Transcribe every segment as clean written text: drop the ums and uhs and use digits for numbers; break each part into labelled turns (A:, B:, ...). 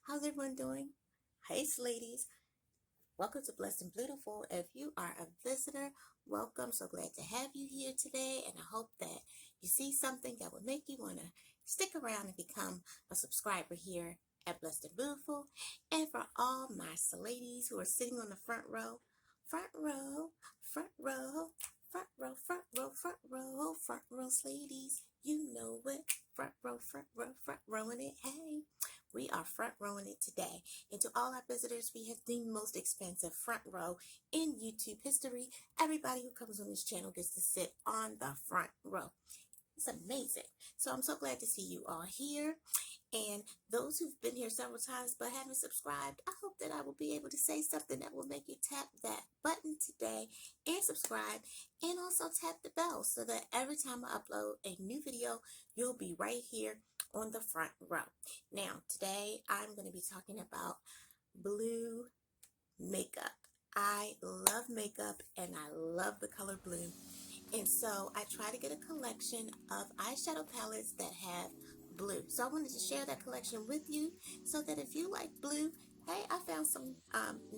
A: How's everyone doing? Hey, ladies. Welcome to Blessed and Beautiful. If you are a visitor, welcome. So glad to have you here today. And I hope that you see something that will make you want to stick around and become a subscriber here at Blessed and Beautiful. And for all my ladies who are sitting on the front row, front row, front row, front row, front row, front row, front row, ladies, you know it. Front row, front row, front rowing it. Hey, we are front rowing it today. And to all our visitors, we have the most expensive front row in YouTube history. Everybody who comes on this channel gets to sit on the front row. It's amazing. So I'm so glad to see you all here. And those who've been here several times but haven't subscribed, I hope that I will be able to say something that will make you tap that button today and subscribe, and also tap the bell so that every time I upload a new video, you'll be right here on the front row. Now, today I'm going to be talking about blue makeup. I love makeup and I love the color blue. And so I try to get a collection of eyeshadow palettes that have blue. So I wanted to share that collection with you so that if you like blue, hey, I found some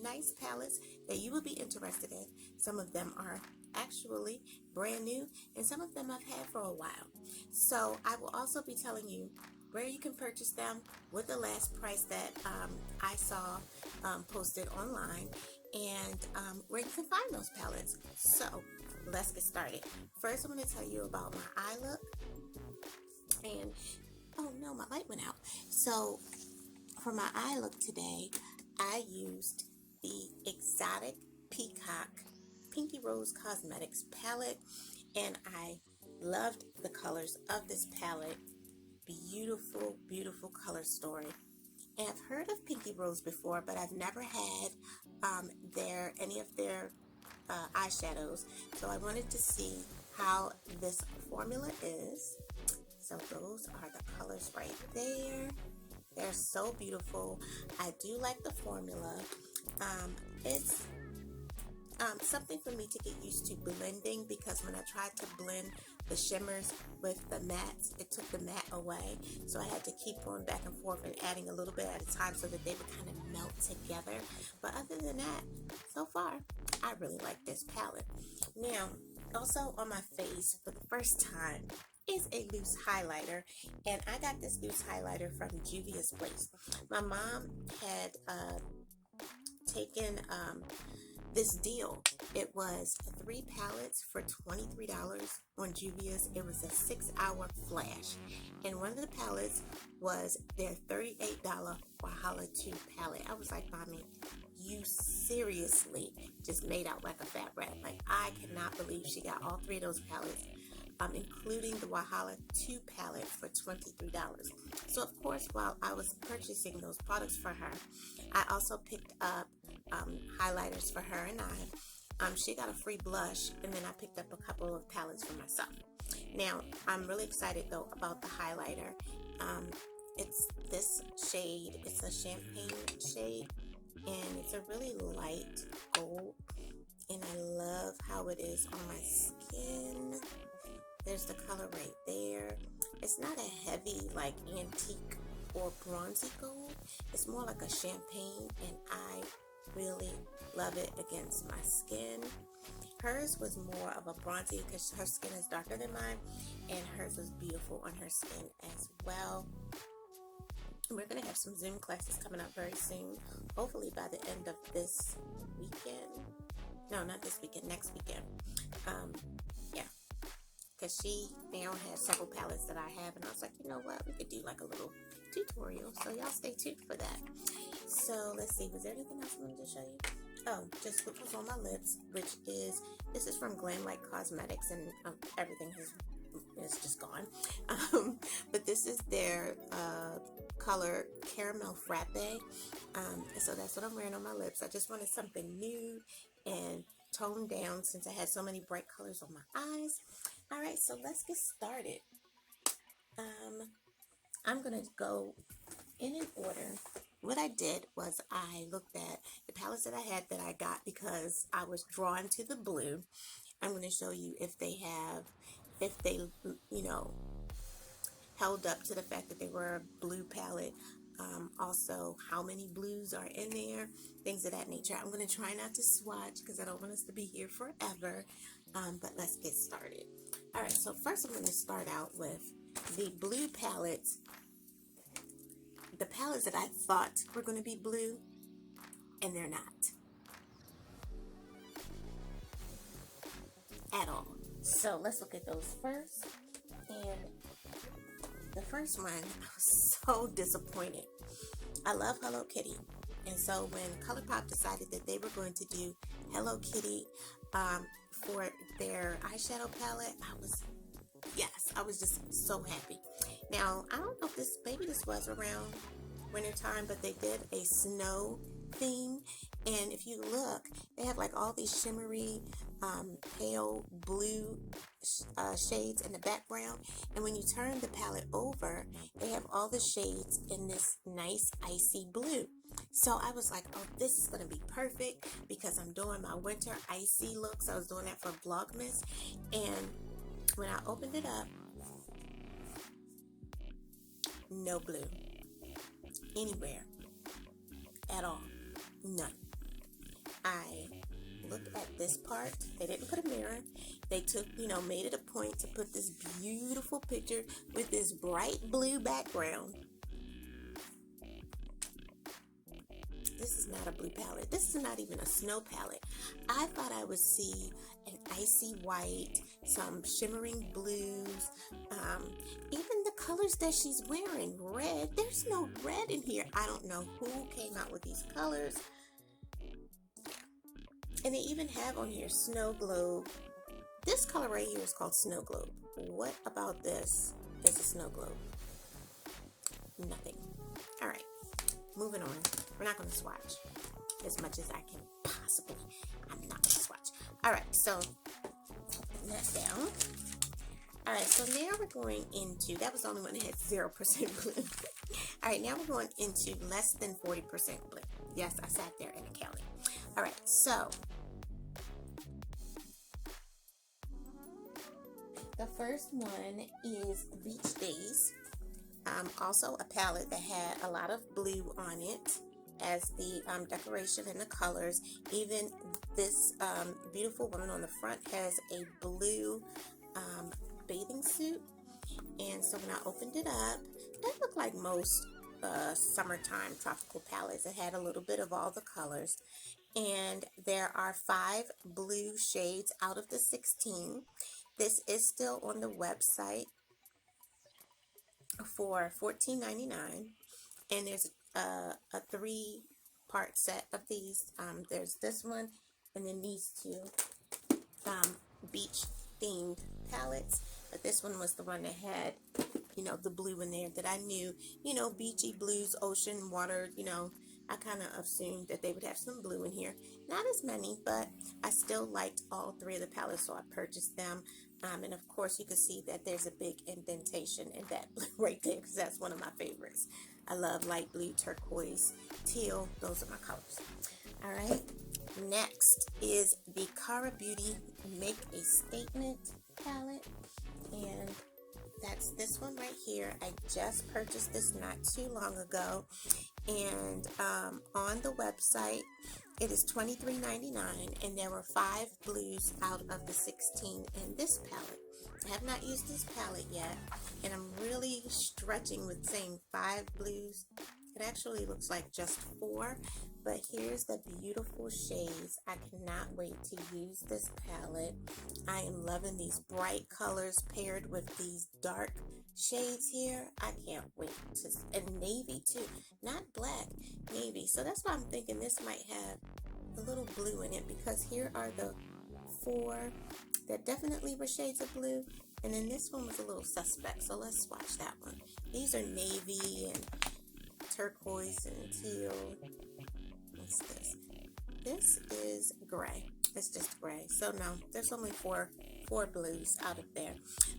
A: nice palettes that you will be interested in. Some of them are actually brand new and some of them I've had for a while. So I will also be telling you where you can purchase them, what the last price that I saw posted online, and where you can find those palettes. So let's get started. First, I'm going to tell you about my eye look. And oh no, my light went out. So for my eye look today, I used the Exotic Peacock Pinky Rose Cosmetics palette, and I loved the colors of this palette. Beautiful, beautiful color story. And I've heard of Pinky Rose before, but I've never had any of their eyeshadows. So I wanted to see how this formula is. So those are the colors right there. They're so beautiful. I do like the formula. It's something for me to get used to blending, because when I tried to blend the shimmers with the mattes, it took the matte away. So I had to keep going back and forth and adding a little bit at a time so that they would kind of melt together. But other than that, so far, I really like this palette. Now, also on my face for the first time is a loose highlighter, and I got this loose highlighter from Juvia's Place. My mom had taken this deal. It was 3 palettes for $23 on Juvia's. It was a 6-hour flash, and one of the palettes was their $38 Wahala 2 palette. I was like, Mommy, you seriously just made out like a fat rat. Like, I cannot believe she got all 3 of those palettes, including the Wahala 2 palette for $23. So of course, while I was purchasing those products for her, I also picked up highlighters for her and I. She got a free blush, and then I picked up a couple of palettes for myself. Now, I'm really excited though about the highlighter. It's this shade. It's a champagne shade, and it's a really light gold, and I love how it is on my skin. There's the color right there. It's not a heavy like antique or bronzy gold. It's more like a champagne, and I really love it against my skin. Hers was more of a bronzy because her skin is darker than mine, and hers was beautiful on her skin as well. We're going to have some Zoom classes coming up very soon, hopefully by the end of this weekend. No, not this weekend, next weekend. Yeah, because she now has several palettes that I have, and I was like, you know what, we could do like a little tutorial, so y'all stay tuned for that. So let's see, was there anything else I wanted to show you? Oh, just what was on my lips, which is, this is from Glamlight Cosmetics, and everything is just gone. But this is their color Caramel Frappe. So that's what I'm wearing on my lips. I just wanted something new and toned down since I had so many bright colors on my eyes. All right, so let's get started. I'm going to go in an order. What I did was I looked at the palettes that I had that I got because I was drawn to the blue. I'm going to show you if they, you know, held up to the fact that they were a blue palette also how many blues are in there, things of that nature. I'm going to try not to swatch because I don't want us to be here forever, but let's get started. All right, so first I'm going to start out with the blue palettes, the palettes that I thought were going to be blue, and they're not at all. So let's look at those first. And the first one, I was so disappointed. I love Hello Kitty. And so when ColourPop decided that they were going to do Hello Kitty for their eyeshadow palette, I was just so happy. Now, I don't know if maybe this was around winter time, but they did a snow theme. And if you look, they have like all these shimmery, pale blue shades in the background. And when you turn the palette over, they have all the shades in this nice icy blue. So I was like, oh, this is going to be perfect because I'm doing my winter icy looks. I was doing that for Vlogmas. And when I opened it up, no blue anywhere at all. None. I looked at this part. They didn't put a mirror. They took, made it a point to put this beautiful picture with this bright blue background. This is not a blue palette. This is not even a snow palette. I thought I would see an icy white, some shimmering blues, even the colors that she's wearing, red. There's no red in here. I don't know who came out with these colors. And they even have on here Snow Globe. This color right here is called Snow Globe. What about this is a Snow Globe? Nothing. All right, moving on. We're not going to swatch as much as I can possibly. I'm not going to swatch. All right, so that down. All right, so now we're going into, that was the only one that had 0% blue. All right, now we're going into less than 40% blue. Yes, I sat there and counted. All right, so the first one is Beach Days. Also a palette that had a lot of blue on it as the decoration and the colors. Even this beautiful woman on the front has a blue bathing suit. And so when I opened it up, it looked like most summertime tropical palettes. It had a little bit of all the colors. And there are 5 blue shades out of the 16. This is still on the website for $14.99, and there's a 3-part set of these. There's this one, and then these 2 beach themed palettes. But this one was the one that had, the blue in there that I knew, beachy blues, ocean, water, I kind of assumed that they would have some blue in here. Not as many, but I still liked all 3 of the palettes, so I purchased them. And of course, you can see that there's a big indentation in that blue right there because that's one of my favorites. I love light blue, turquoise, teal. Those are my colors. All right. Next is the Cara Beauty Make a Statement palette. And that's this one right here. I just purchased this not too long ago. And on the website, it is $23.99, and there were 5 blues out of the 16 in this palette. I have not used this palette yet, and I'm really stretching with saying 5 blues. It actually looks like just 4, but here's the beautiful shades. I cannot wait to use this palette. I am loving these bright colors paired with these dark shades here. I can't wait to, and navy too, not black, navy. So that's why I'm thinking this might have a little blue in it, because here are the 4 that definitely were shades of blue, and then this one was a little suspect. So let's swatch that one. These are navy and turquoise and teal. What's this? This is gray. It's just gray. So no, there's only four blues out of there.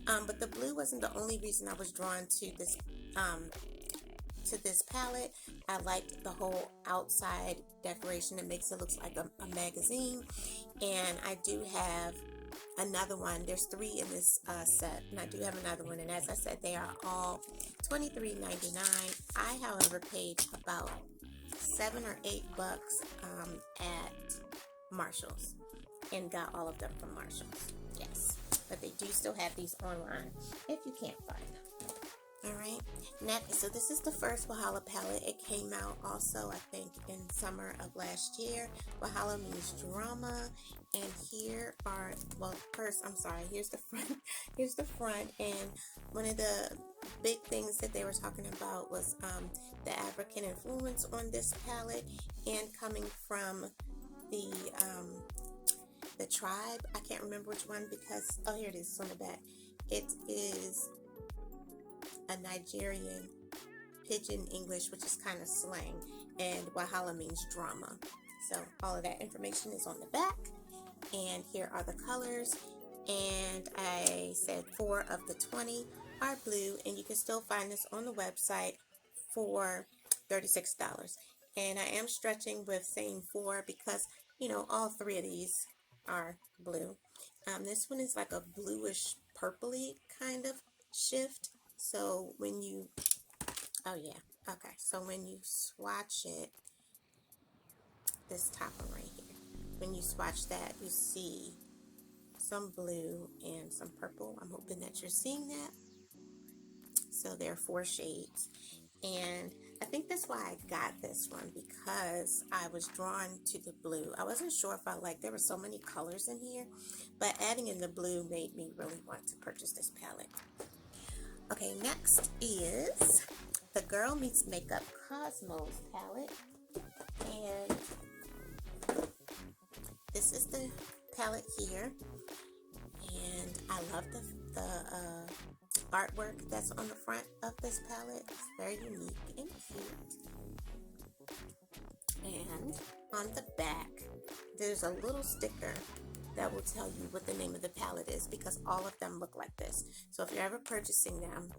A: But the blue wasn't the only reason I was drawn to this palette. I liked the whole outside decoration. It makes it look like a magazine. And I do have another one. There's 3 in this set, and I do have another one. And as I said, they are all $23.99. I, however, paid about $7 or $8 at Marshall's and got all of them from Marshall's. Yes, but they do still have these online if you can't find them. All right, next, so this is the first Valhalla palette. It came out also, I think, in summer of last year. Valhalla means drama, and here are, well, first, I'm sorry, here's the front. Here's the front, and one of the big things that they were talking about was the African influence on this palette, and coming from the tribe. I can't remember which one because, oh, here it is on the back. It is a Nigerian pidgin English, which is kind of slang, and Valhalla means drama. So all of that information is on the back, and here are the colors. And I said 4 of the 20 are blue, and you can still find this on the website for $36. And I am stretching with saying 4 because, you know, all 3 of these are blue. This one is like a bluish purpley kind of shift. So when you, oh yeah, okay, so when you swatch it, this top one right here, when you swatch that, you see some blue and some purple. I'm hoping that you're seeing that. So there are 4 shades, and I think that's why I got this one, because I was drawn to the blue. I wasn't sure if I liked, there were so many colors in here, but adding in the blue made me really want to purchase this palette. Okay, next is the Girl Meets Makeup Cosmos palette, and this is the palette here, and I love the artwork that's on the front of this palette. It's very unique and cute. And on the back, there's a little sticker that will tell you what the name of the palette is, because all of them look like this. So if you're ever purchasing them,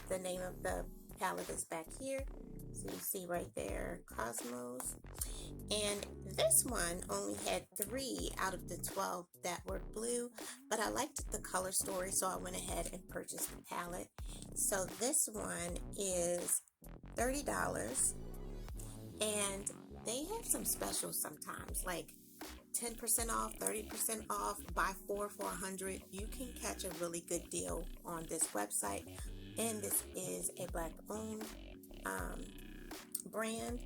A: the name of the palette is back here. So you see right there, Cosmos. And this one only had 3 out of the 12 that were blue, but I liked the color story, so I went ahead and purchased the palette. So this one is $30, and they have some specials sometimes, like 10% off, 30% off, buy 4 for $100. You can catch a really good deal on this website, and this is a Black-owned brand,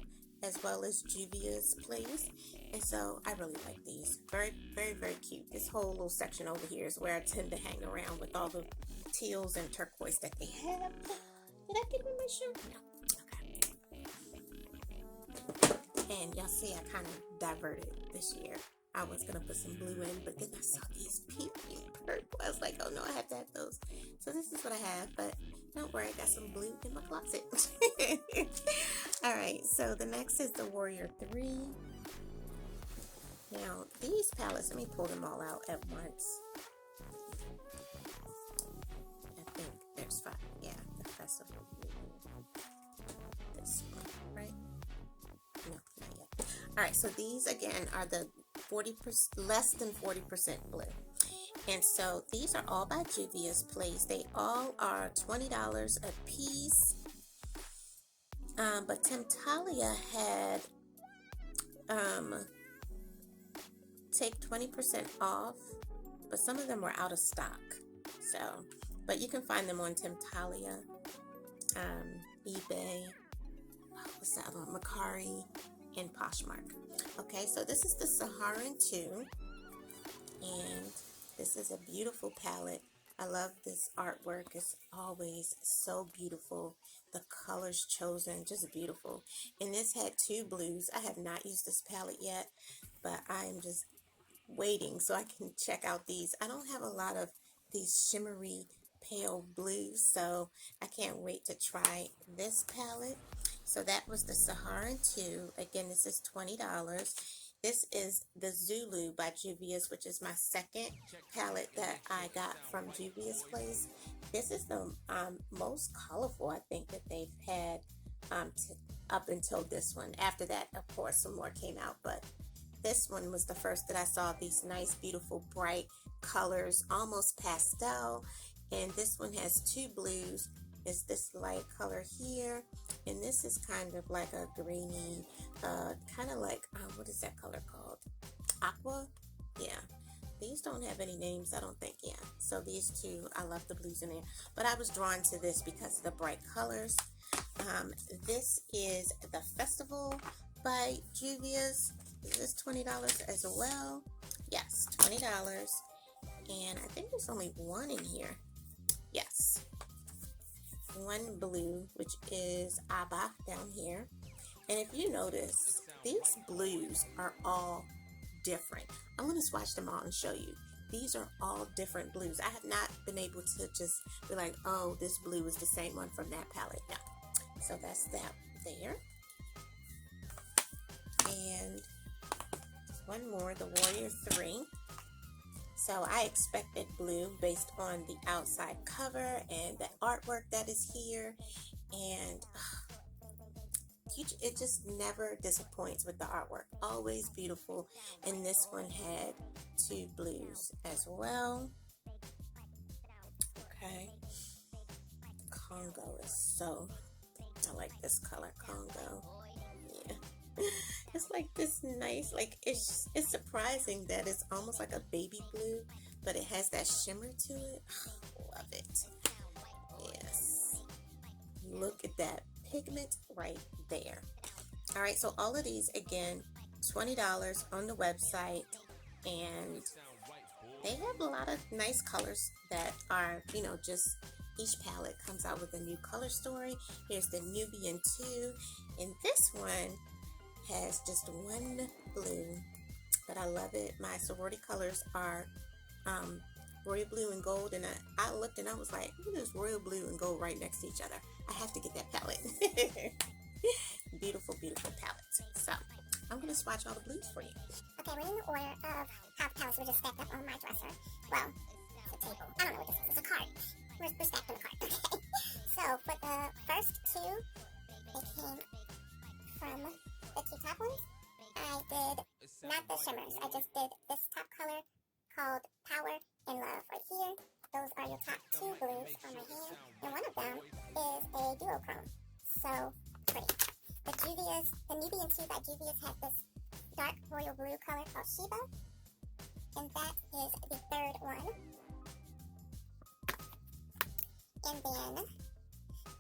A: as well as Juvia's Place. And so I really like these. Very, very, very cute. This whole little section over here is where I tend to hang around with all the teals and turquoise that they have. Did I get in my shirt? No. Okay. And y'all see I kind of diverted this year. I was going to put some blue in, but then I saw these pink and purple. I was like, oh no, I have to have those. So this is what I have, but don't worry, I got some blue in my closet. Alright, so the next is the Warrior 3. Now, these palettes, let me pull them all out at once. I think there's 5. Yeah, the festival. This one, right? No, not yet. Alright, so these again are the 40%, less than 40% blue. And so these are all by Juvia's Place. They all are $20 a piece. But Temptalia had take 20% off, but some of them were out of stock. So, but you can find them on Temptalia, eBay, what's that one? Mercari, and Poshmark. Okay, so this is the Saharan 2, and this is a beautiful palette. I love this artwork. It's always so beautiful. The colors chosen, just beautiful. And this had 2 blues. I have not used this palette yet, but I am just waiting so I can check out these. I don't have a lot of these shimmery pale blues, so I can't wait to try this palette. So that was the Saharan 2. Again, this is $20. This is the Zulu by Juvia's, which is my second palette that I got from Juvia's Place. This is the most colorful, I think, that they've had up until this one. After that, of course, some more came out, but this one was the first that I saw these nice, beautiful, bright colors, almost pastel, and this one has two blues. It's this light color here, and this is kind of like a greeny, kind of like, what is that color called? Aqua? Yeah. These don't have any names, I don't think. Yeah. So these two, I love the blues in there. But I was drawn to this because of the bright colors. This is the Festival by Juvia's. Is this $20 as well? Yes, $20. And I think there's only one in here. Yes. One blue, which is Abba down here. And if you notice, these blues are all different. I'm going to swatch them all and show you. These are all different blues. I have not been able to just be like, oh, this blue is the same one from that palette. No. So that's that there. And one more, the Warrior 3. So I expected blue based on the outside cover and the artwork that is here. And it just never disappoints with the artwork. Always beautiful. And this one had two blues as well. Okay. Congo is so, I like this color, Congo. Yeah. It's like this nice, like it's surprising that it's almost like a baby blue, but it has that shimmer to it. Love it. Yes. Look at that pigment right there. All right, so all of these, again, $20 on the website, and they have a lot of nice colors that are, you know, just each palette comes out with a new color story. Here's the Nubian 2, and this one has just one blue, but I love it. My sorority colors are royal blue and gold, and I looked and I was like, look at this royal blue and gold right next to each other. I have to get that palette. Beautiful, beautiful palette. So I'm going to swatch all the blues for you.
B: Okay, we're in the order of how the palettes were just stacked up on my dresser. Well, it's a table. I don't know what this is. It's a cart. We're stacked on a cart. Okay. So for the first two, they came from the two top ones. I did not the shimmers. I just did this top color called Power and Love right here. Those are your top two blues on my hand. And one of them is a duochrome. So pretty. The Nubian 2 by Juvia's had this dark royal blue color called Sheba. And that is the third one. And then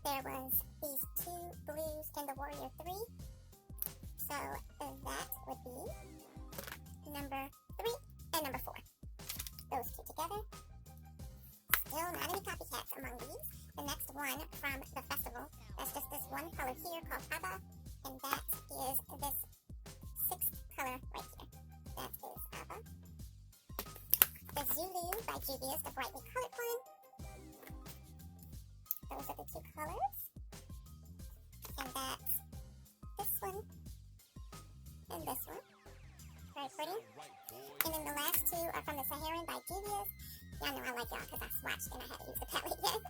B: there was these two blues in the Warrior 3. So that would be number 3 and number 4. Those two together. Still not any copycats among these. The next one from the festival, that's just this one color here called Abba. And that is this sixth color right here. That is Abba. The Zulu by Juvia's, the brightly colored one. Those are the two colors. And that's this one and this one. Very pretty. And then the last two are from the Saharan by Juvia's. Y'all know I like y'all because I swatched and I haven't used the palette yet.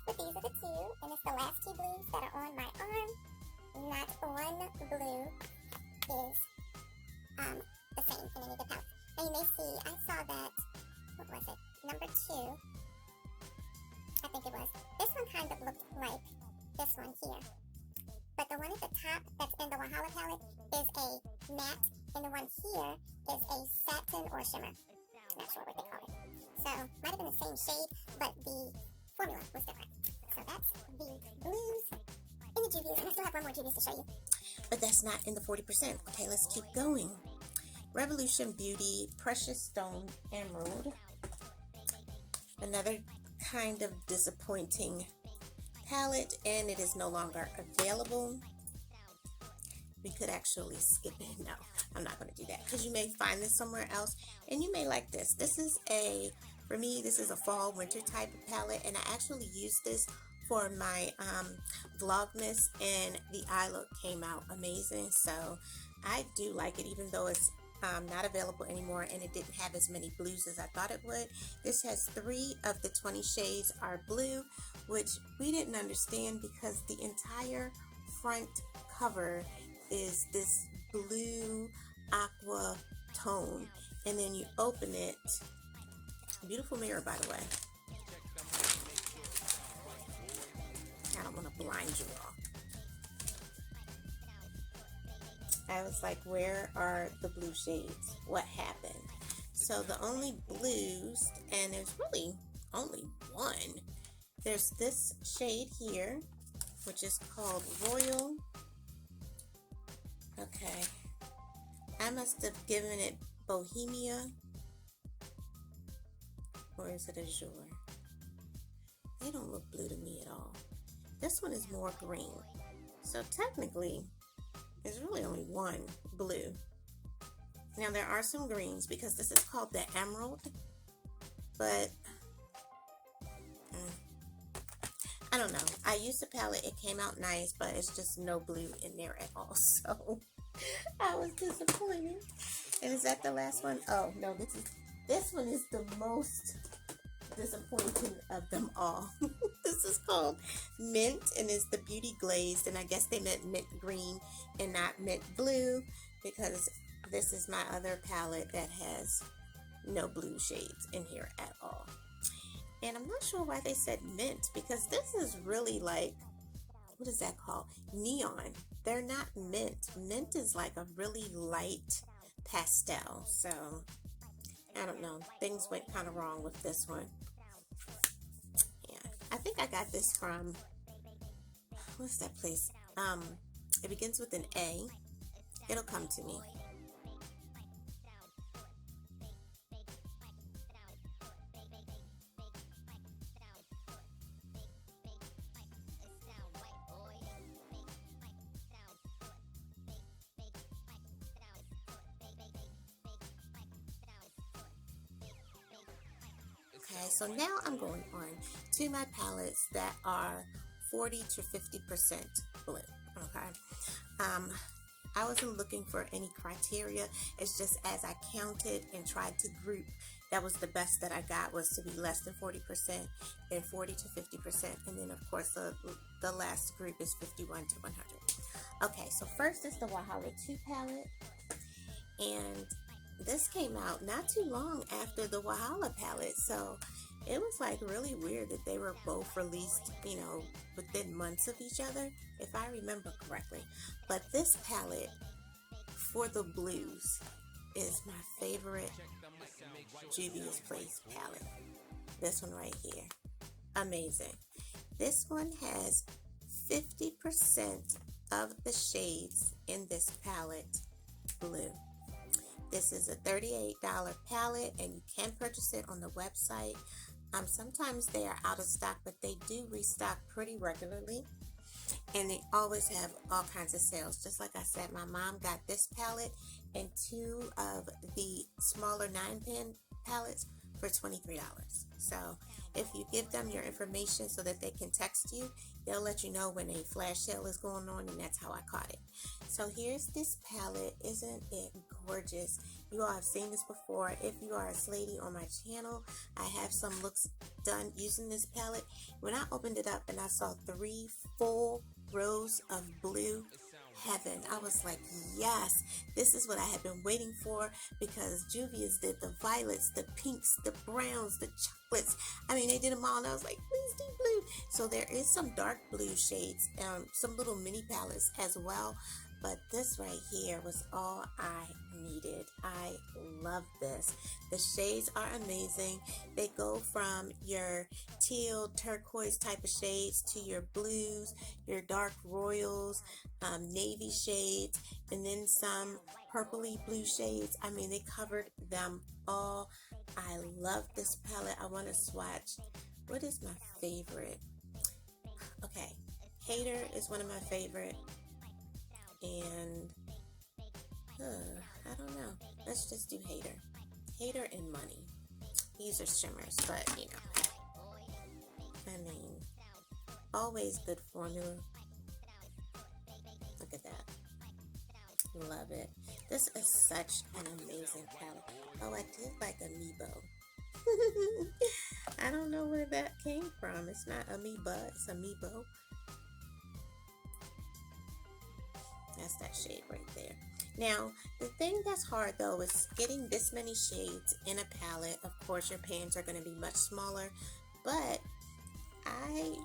B: But these are the two, and it's the last two blues that are on my arm. Not one blue is the same in any of the palettes. Now you may see, I saw that, what was it, number 2, I think it was. This one kind of looked like this one here. But the one at the top that's in the Wahala palette is a matte, and the one here is a satin or shimmer. Not sure what they call it. So, might have been the same shade, but the formula was different. So that's the blues in the Juvia's, and I still have one more Juvia's to show you.
A: But that's not in the 40%. Okay, let's keep going. Revolution Beauty Precious Stone Emerald. Another kind of disappointing palette, and it is no longer available. We could actually skip it. No, I'm not going to do that because you may find this somewhere else and you may like this. This is for me, this is a fall winter type of palette, and I actually used this for my Vlogmas, and the eye look came out amazing. So I do like it, even though it's not available anymore and it didn't have as many blues as I thought it would. This has 3 of the 20 shades are blue, which we didn't understand because the entire front cover is this blue aqua tone, and then you open it Beautiful mirror, by the way. I don't want to blind you all. I was like, where are the blue shades? What happened? So the only blues, and there's really only one. There's this shade here, which is called Royal. Okay. I must have given it Bohemia. Or is it Azure? They don't look blue to me at all. This one is more green. So technically, there's really only one blue. Now there are some greens because this is called the Emerald. But I don't know. I used the palette. It came out nice, but it's just no blue in there at all. So I was disappointed. And is that the last one? Oh no, this one is the most disappointing of them all. This is called Mint and is the Beauty Glazed, and I guess they meant mint green and not mint blue because this is my other palette that has no blue shades in here at all. And I'm not sure why they said mint because this is really like, what is that called? Neon. They're not mint. Mint is like a really light pastel. So I don't know. Things went kind of wrong with this one. Yeah. I think I got this from, what's that place? It begins with an A. It'll come to me. Okay, so now I'm going on to my palettes that are 40 to 50% blue. Okay, I wasn't looking for any criteria. It's just as I counted and tried to group, that was the best that I got, was to be less than 40%, then 40 to 50%, and then of course the last group is 51 to 100. Okay, so first is the Wahala 2 palette, and this came out not too long after the Wahala palette, so it was like really weird that they were both released, you know, within months of each other, if I remember correctly. But this palette for the blues is my favorite Juvia's Place palette. This one right here. Amazing. This one has 50% of the shades in this palette blue. This is a $38 palette and you can purchase it on the website. Sometimes they are out of stock, but they do restock pretty regularly. And they always have all kinds of sales. Just like I said, my mom got this palette and two of the smaller 9-pan palettes for $23. So if you give them your information so that they can text you, they'll let you know when a flash sale is going on, and that's how I caught it. So here's this palette. Isn't it gorgeous? You all have seen this before. If you are a Sladey on my channel, I have some looks done using this palette. When I opened it up and I saw 3 full rows of blue, heaven, I was like, yes, this is what I had been waiting for, because Juvia's did the violets, the pinks, the browns, the chocolates. I mean, they did them all, and I was like, please do blue. So there is some dark blue shades, some little mini palettes as well, but this right here was all I needed. I love this. The shades are amazing. They go from your teal, turquoise type of shades to your blues, your dark royals, navy shades, and then some purpley blue shades. I mean, they covered them all. I love this palette. I want to swatch. What is my favorite? Okay, Hater is one of my favorite. And I don't know. Let's just do Hater. Hater and Money. These are shimmers, but you know. I mean, always good formula. Look at that. Love it. This is such an amazing palette. Oh, I did like Amiibo. I don't know where that came from. It's not Amoeba, it's Amiibo. That's that shade right there. Now, the thing that's hard though is getting this many shades in a palette. Of course, your pans are going to be much smaller, but I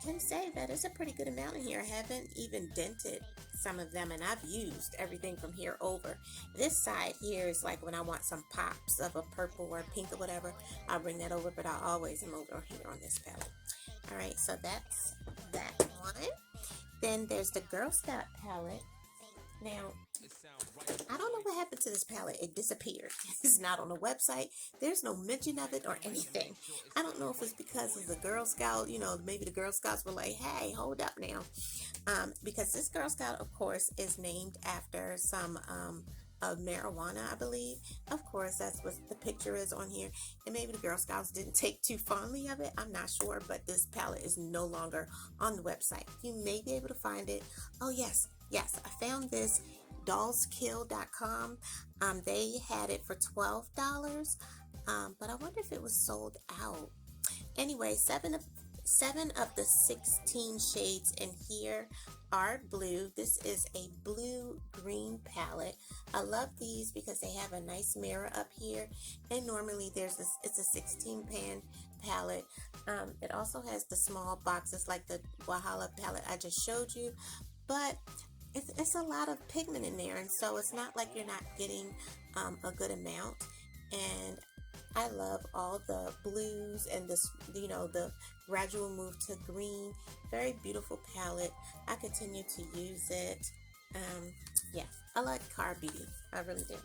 A: can say that it's a pretty good amount in here. I haven't even dented some of them, and I've used everything from here over. This side here is like when I want some pops of a purple or pink or whatever, I'll bring that over, but I always am over here on this palette. All right, so that's that one. Then there's the Girl Scout palette. Now, I don't know what happened to this palette. It disappeared. It's not on the website. There's no mention of it or anything. I don't know if it's because of the Girl Scout, maybe the Girl Scouts were like, hey, hold up now. Because this Girl Scout, of course, is named after some of marijuana, I believe. Of course, that's what the picture is on here. And maybe the Girl Scouts didn't take too fondly of it. I'm not sure, but this palette is no longer on the website. You may be able to find it. Oh, yes, I found this dollskill.com. They had it for $12, but I wonder if it was sold out. Anyway, seven of the 16 shades in here are blue. This is a blue-green palette. I love these because they have a nice mirror up here, and normally it's a 16 pan palette. It also has the small boxes like the Wahala palette I just showed you, but it's a lot of pigment in there, and so it's not like you're not getting a good amount. And I love all the blues and this, the gradual move to green. Very beautiful palette. I continue to use it. Yeah, I like Car Beauty. I really do.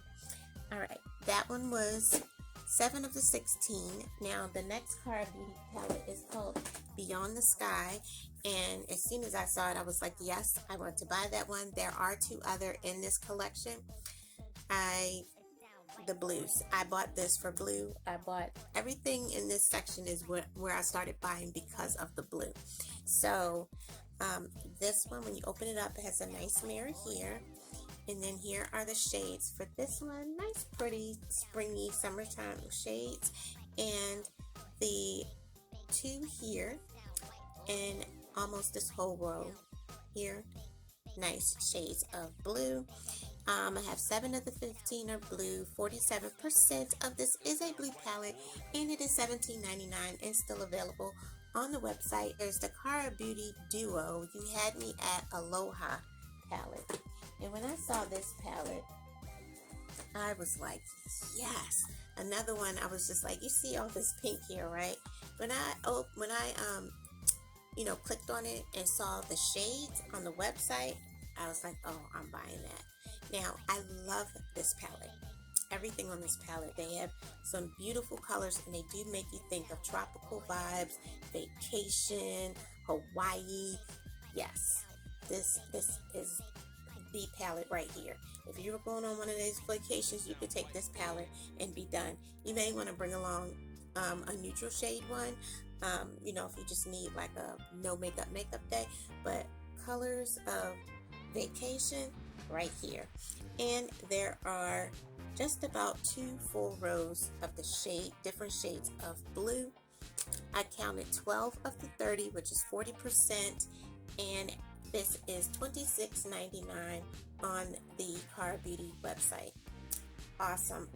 A: All right, that one was 7 of the 16. Now the next Car Beauty palette is called Beyond the Sky. And as soon as I saw it, I was like, yes, I want to buy that one. There are 2 other in this collection. The blues. I bought this for blue. I bought everything in this section is where I started buying because of the blue. So this one, when you open it up, it has a nice mirror here. And then here are the shades for this one. Nice, pretty, springy, summertime shades. And the 2 here and almost this whole row here. Nice shades of blue. I have 7 of the 15 are blue. 47% of this is a blue palette, and it is $17.99 and still available on the website. There's the Cara Beauty Duo. You had me at Aloha palette. And when I saw this palette, I was like, yes. Another one, I was just like, you see all this pink here, right? When I clicked on it and saw the shades on the website, I was like, oh, I'm buying that. Now, I love this palette. Everything on this palette. They have some beautiful colors, and they do make you think of tropical vibes, vacation, Hawaii. Yes, this is the palette right here. If you were going on one of these vacations, you could take this palette and be done. You may want to bring along a neutral shade one, if you just need like a no makeup day, but colors of vacation right here. And there are just about 2 full rows of the different shades of blue. I counted 12 of the 30, which is 40%, and this is $26.99 on the Cara Beauty website. Awesome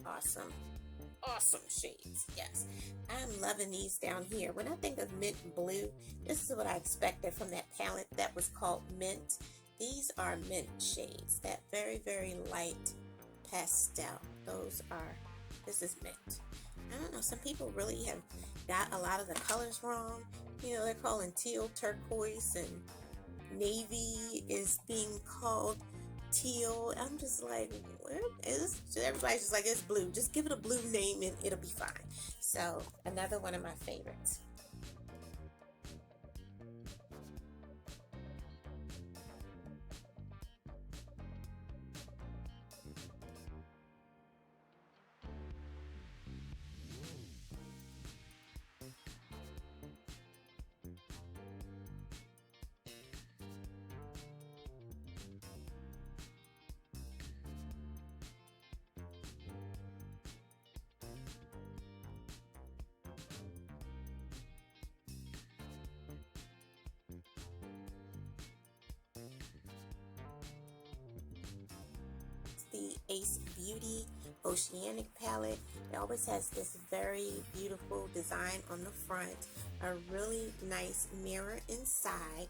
A: shades. Yes, I'm loving these down here. When I think of mint blue, this is what I expected from that palette that was called mint. These are mint shades, that very, very light pastel. This is mint. I don't know, some people really have got a lot of the colors wrong. They're calling teal turquoise, and navy is being called teal. I'm just like, what is everybody's just like, it's blue. Just give it a blue name and it'll be fine. So another one of my favorites. Ace Beauty Oceanic palette. It always has this very beautiful design on the front, a really nice mirror inside,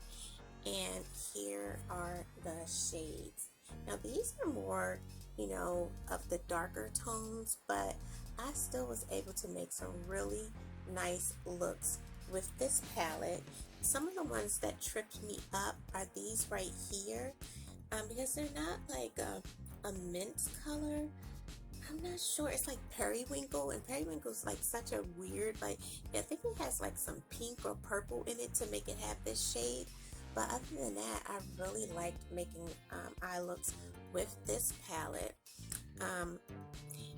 A: and here are the shades. Now these are more, you know, of the darker tones, but I still was able to make some really nice looks with this palette. Some of the ones that tripped me up are these right here, because they're not like a mint color. I'm not sure. It's like periwinkle, and periwinkle's like such a weird, like, I think it has like some pink or purple in it to make it have this shade. But other than that, I really liked making eye looks with this palette. And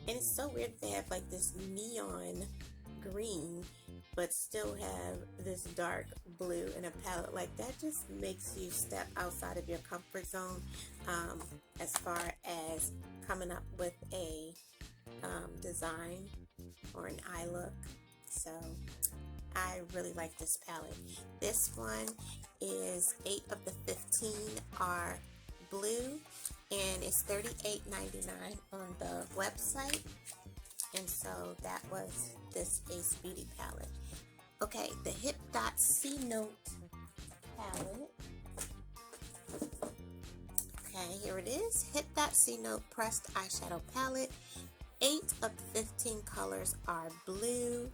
A: it's so weird they have like this neon green, but still have this dark blue in a palette. Like, that just makes you step outside of your comfort zone as far as coming up with a design or an eye look. So I really like this palette. This one is 8 of the 15 are blue, and it's $38.99 on the website. And so that was this Ace Beauty palette. Okay, the Hip Dot C Note palette. Okay, here it is. Hip Dot C Note Pressed Eyeshadow Palette. 8 of the 15 colors are blue,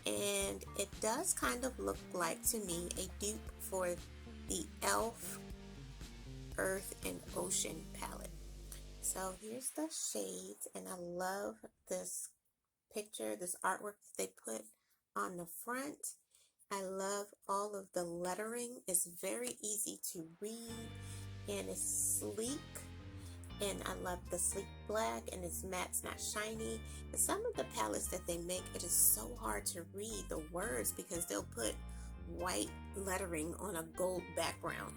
A: and it does kind of look like, to me, a dupe for the e.l.f. Earth and Ocean palette. So here's the shades, and I love this picture, this artwork that they put on the front. I love all of the lettering. It's very easy to read, and it's sleek. And I love the sleek black, and it's matte, it's not shiny. And some of the palettes that they make, it is so hard to read the words because they'll put white lettering on a gold background.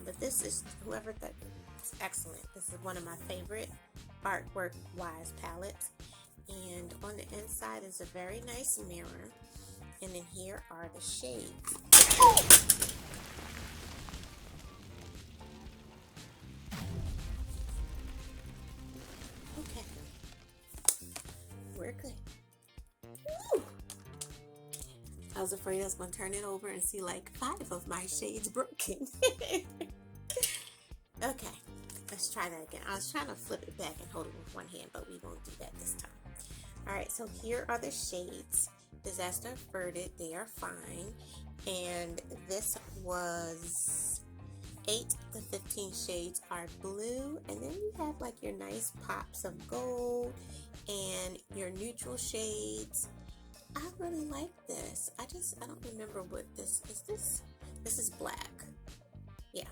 A: But this is, whoever that, it's excellent. This is one of my favorite artwork wise palettes. And on the inside is a very nice mirror. And then here are the shades. Okay, we're good. Woo! I was afraid I was going to turn it over and see like 5 of my shades broken. Okay, let's try that again. I was trying to flip it back and hold it with one hand, but we won't do that this time. Alright, so here are the shades. Disaster Averted, they are fine. And this was 8 of the 15 shades are blue. And then you have like your nice pops of gold and your neutral shades. I really like this. I don't remember what this is. This is black. Yeah,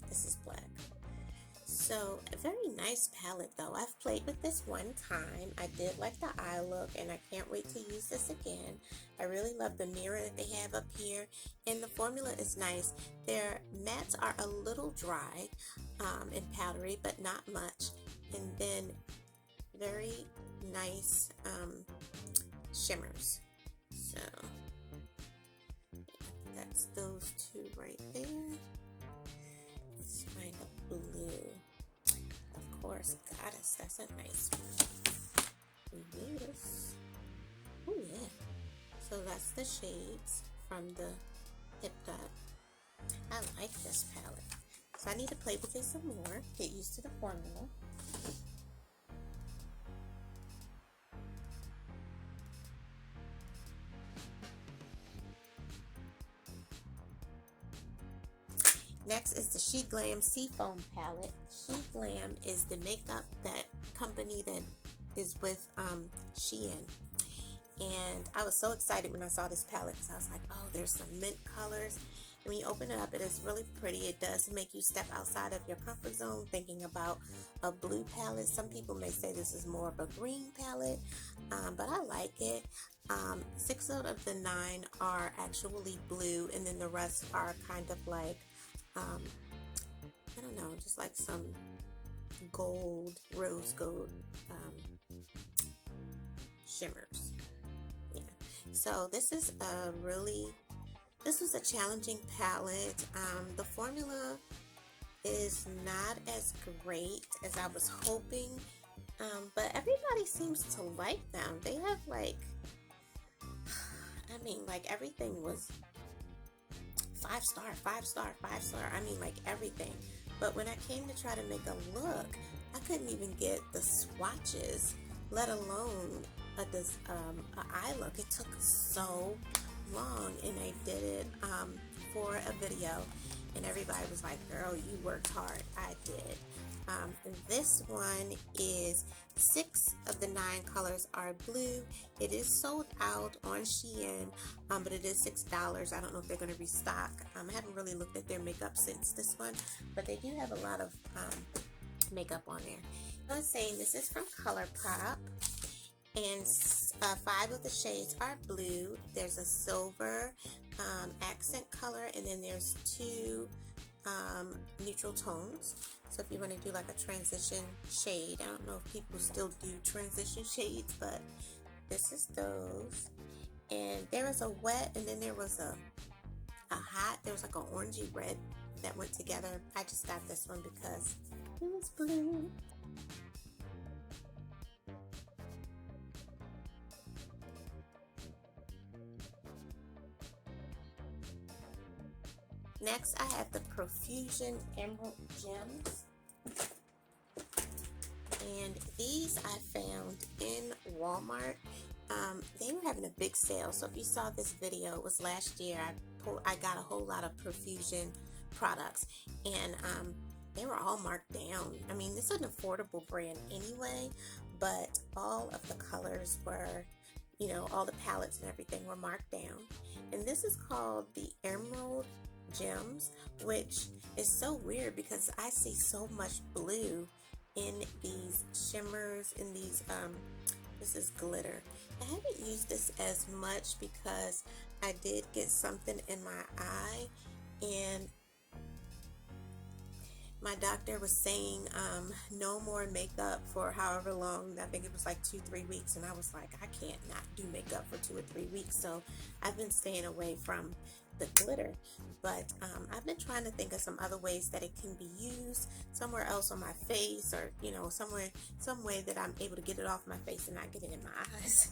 A: this is black. So a very nice palette though. I've played with this one time. I did like the eye look, and I can't wait to use this again. I really love the mirror that they have up here, and the formula is nice. Their mattes are a little dry and powdery, but not much. And then very nice shimmers. So that's those two right there. Let's find a blue. Of course, Goddess, that's a nice one. Yes. Oh yeah. So that's the shades from the Hip Dot. I like this palette. So I need to play with it some more, get used to the formula. Next is the She Glam Seafoam palette. She Glam is the makeup that company that is with Shein. And I was so excited when I saw this palette because I was like, oh, there's some mint colors. And when you open it up, it is really pretty. It does make you step outside of your comfort zone, thinking about a blue palette. Some people may say this is more of a green palette, but I like it. 6 out of the 9 are actually blue, and then the rest are kind of like, I don't know, just like some gold, rose gold shimmers. Yeah. So this is this was a challenging palette. The formula is not as great as I was hoping. But everybody seems to like them. They have like, I mean, like everything was 5 star, 5 star, 5 star. I mean, like everything. But when I came to try to make a look, I couldn't even get the swatches, let alone a eye look. It took so long, and I did it for a video, and everybody was like, girl, you worked hard. I did. This one is 6 of the 9 colors are blue. It is sold out on Shein, but it is $6. I don't know if they're going to restock. I haven't really looked at their makeup since this one, but they do have a lot of makeup on there. I was saying this is from ColourPop, and 5 of the shades are blue. There's a silver accent color, and then there's 2 neutral tones. So if you want to do like a transition shade, I don't know if people still do transition shades, but this is those. And there was a wet, and then there was a hot. There was like an orangey red that went together. I just got this one because it was blue. Next, I have the Profusion Emerald Gems. And these I found in Walmart. They were having a big sale. So if you saw this video, it was last year. I got a whole lot of Profusion products. And they were all marked down. I mean, this is an affordable brand anyway. But all of the colors were, you know, all the palettes and everything were marked down. And this is called the Emerald Gems, which is so weird because I see so much blue in these shimmers, in these this is glitter. I haven't used this as much because I did get something in my eye, and my doctor was saying no more makeup for however long. I think it was like 2-3 weeks, and I was like, I can't not do makeup for 2 or 3 weeks. So I've been staying away from the glitter, but I've been trying to think of some other ways that it can be used somewhere else on my face, or you know, some way that I'm able to get it off my face and not get it in my eyes.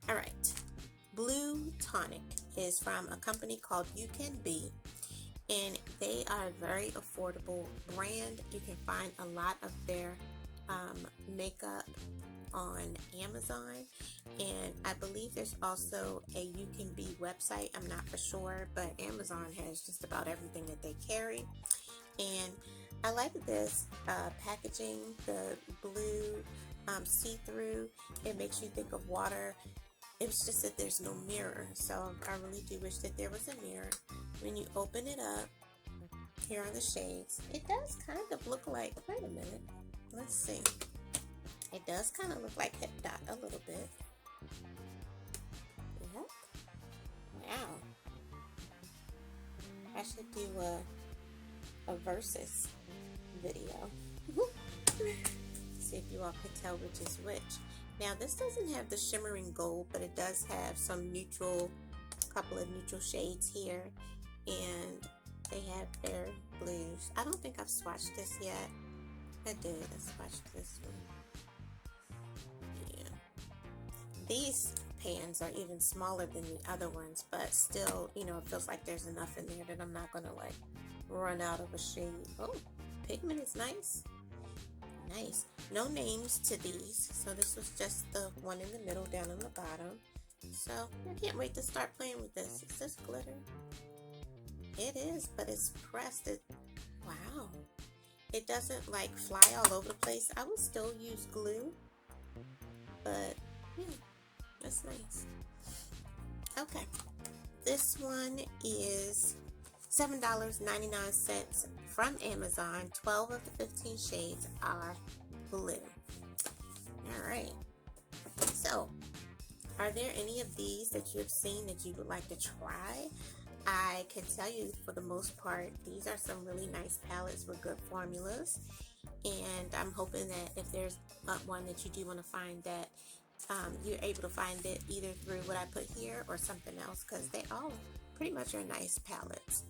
A: All right, Blue Tonic is from a company called You Can Be, and they are a very affordable brand. You can find a lot of their makeup on Amazon, and I believe there's also a You Can Be website. I'm not for sure, but Amazon has just about everything that they carry. And I like this packaging, the blue see-through. It makes you think of water. It's just that there's no mirror, so I really do wish that there was a mirror. When you open it up, here are the shades. It does kind of look like, wait a minute, let's see. It does kind of look like Hip Dot a little bit. Yep. Wow. I should do a versus video. See if you all can tell which is which. Now this doesn't have the shimmering gold, but it does have some neutral, couple of neutral shades here, and they have their blues. I don't think I've swatched this yet. I did. I swatched this one. Yeah. These pans are even smaller than the other ones, but still, you know, it feels like there's enough in there that I'm not gonna like run out of a shade. Oh, pigment is nice. Nice. No names to these, so this was just the one in the middle down on the bottom. So I can't wait to start playing with this. Is this glitter? It is, but it's pressed. Wow. It doesn't like fly all over the place. I would still use glue, but yeah, that's nice. Okay, this one is $7.99 from Amazon. 12 of the 15 shades are blue. All right. So, are there any of these that you have seen that you would like to try? I can tell you, for the most part, these are some really nice palettes with good formulas. And I'm hoping that if there's one that you do want to find that You're able to find it either through what I put here or something else, because they all pretty much are nice palettes,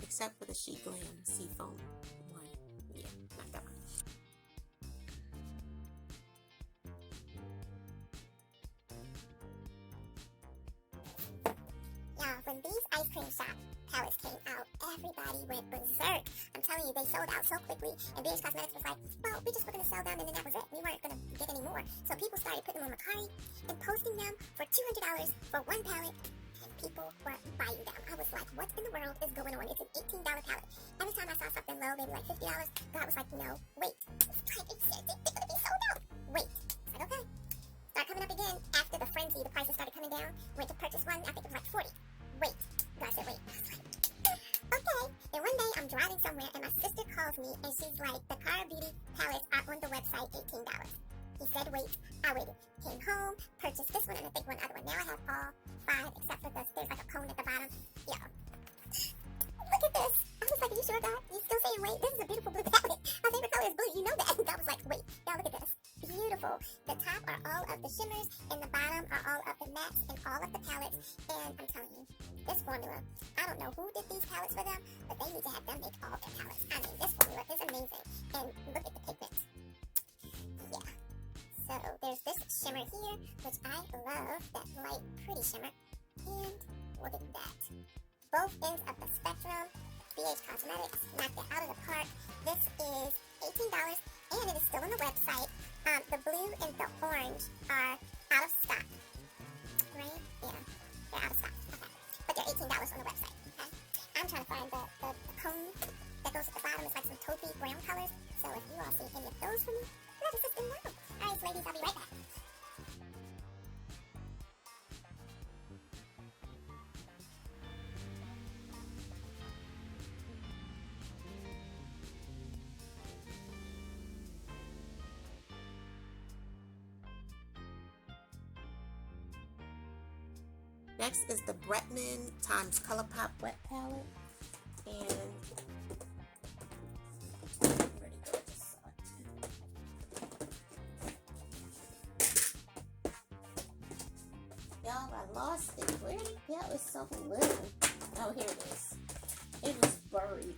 A: except for the She Glam Seafoam one. Yeah, not that one.
B: Yeah, when these ice cream shop palettes came out, everybody went berserk. I'm telling you, they sold out so quickly, and BH Cosmetics was like, well, we just were going to sell them, and then that was it. We weren't going to get any more. So people started putting them on Mercari and posting them for $200 for one palette, and people were buying them. I was like, what in the world is going on? It's an $18 palette. Every time I saw something low, maybe like $50, God was like, no, wait. It's like, they're going to be sold out. Wait. It's like, okay. Start coming up again after the frenzy. The prices started coming down. Went to purchase one. I think it was like 40. Wait. God said, wait. I was like, okay. And one day I'm driving somewhere and my sister calls me and she's like, the Cara Beauty palettes are on the website, $18. He said, wait. I waited. Came home, purchased this one and I think one other one. Now I have all 5 except for there's like a cone at the bottom. Yeah. Look at this. I was like, are you sure, God? You still saying wait? This is a beautiful blue palette. My favorite color is blue. You know that. And God was like, wait. Y'all look at this. Beautiful. The top are all of the shimmers and the bottom are all of the mattes and all of the palettes. And I'm telling you, this formula, I don't know who did these palettes for them, but they need to have them make all their palettes. I mean, this formula is amazing. And look at the pigment. Yeah. So there's this shimmer here, which I love, that light, pretty shimmer. And look at that. Both ends of the spectrum. BH Cosmetics knocked it out of the park. This is $18 and it is still on the website. The blue and the orange are out of stock. Right? Yeah. They're out of stock. Okay. But they're $18 on the website. Okay. I'm trying to find the cone that goes at the bottom. It's like some taupey brown colors. So if you all see any of those for me, let us just know. Alright, ladies, I'll be right back.
A: Next is the Bretman times ColourPop wet palette, and where'd it go? I just saw it. Y'all, I lost it. Where did it go? It's so little. Oh, here it is. It was buried.